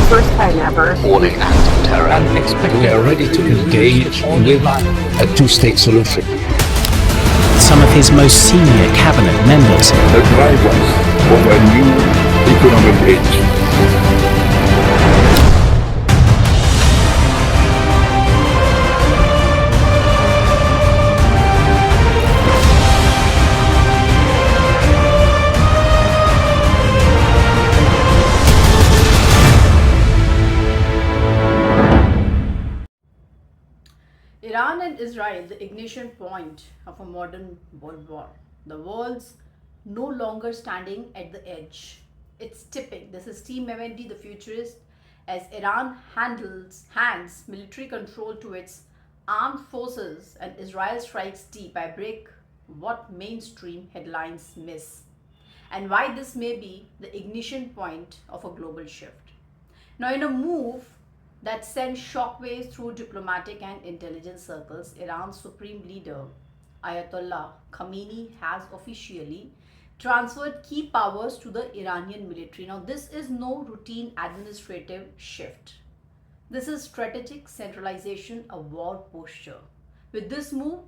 first time ever. Appalling act of terror. We are ready to engage with a two-state solution. Some of his most senior cabinet members The drivers of a new economic age. Iran and Israel, the ignition point of a modern world war. The world's no longer standing at the edge. It's tipping. This is Team MND, the futurist, as Iran hands military control to its armed forces and Israel strikes deep. I break what mainstream headlines miss and why this may be the ignition point of a global shift. Now, in a move that sent shockwaves through diplomatic and intelligence circles, Iran's supreme leader, Ayatollah Khamenei, has officially transferred key powers to the Iranian military. Now, this is no routine administrative shift. This is strategic centralization, a war posture. With this move,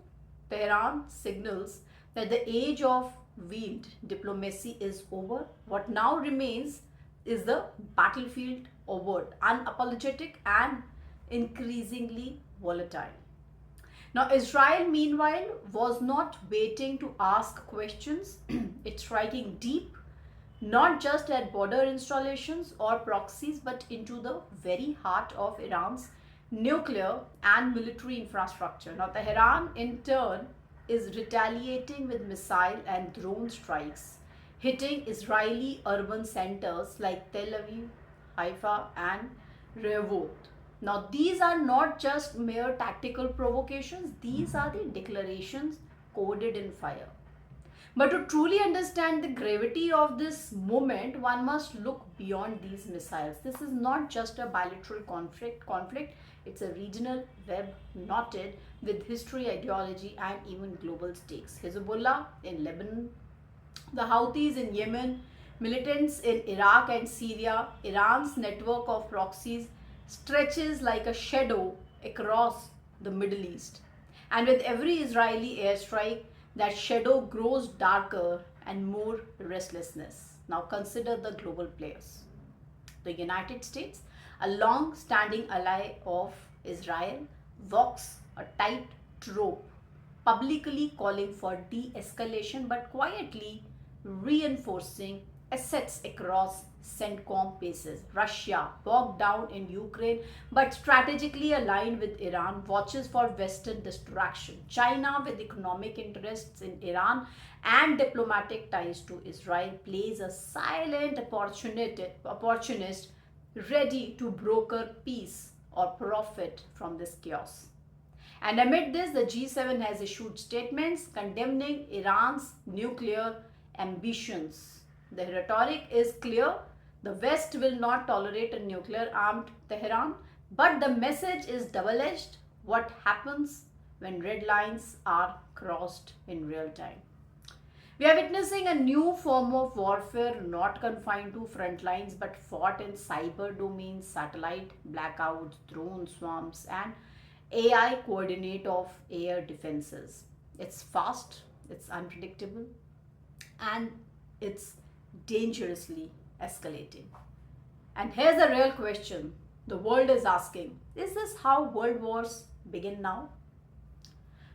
Tehran signals that the age of veiled diplomacy is over. What now remains is the battlefield, overt, unapologetic, and increasingly volatile. Now, Israel, meanwhile, was not waiting to ask questions. It's striking deep, not just at border installations or proxies, but into the very heart of Iran's nuclear and military infrastructure. Now, Tehran, in turn, is retaliating with missile and drone strikes, hitting Israeli urban centers like Tel Aviv, Haifa, and Rehovot. Now, these are not just mere tactical provocations, these are the declarations coded in fire. But to truly understand the gravity of this moment, one must look beyond these missiles. This is not just a bilateral conflict, it's a regional web knotted with history, ideology, and even global stakes. Hezbollah in Lebanon, the Houthis in Yemen, militants in Iraq and Syria, Iran's network of proxies stretches like a shadow across the Middle East. And with every Israeli airstrike, that shadow grows darker and more restlessness. Now consider the global players. The United States, a long-standing ally of Israel, walks a tight rope, publicly calling for de-escalation but quietly reinforcing assets across CENTCOM bases. Russia, bogged down in Ukraine but strategically aligned with Iran, watches for Western distraction. China, with economic interests in Iran and diplomatic ties to Israel, plays a silent opportunist ready to broker peace or profit from this chaos. And amid this, the G7 has issued statements condemning Iran's nuclear ambitions. The rhetoric is clear. The West will not tolerate a nuclear-armed Tehran, but the message is double-edged. What happens when red lines are crossed in real time? We are witnessing a new form of warfare not confined to front lines but fought in cyber domains, satellite blackouts, drone swarms, and AI coordinate of air defenses. It's fast, it's unpredictable, and it's dangerously escalating. And here's the real question the world is asking: is this how world wars begin now?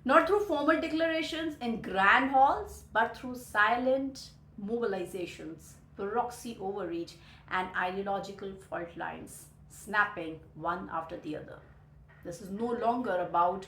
Not through formal declarations in grand halls, but through silent mobilizations, proxy overreach, and ideological fault lines snapping one after the other. This is no longer about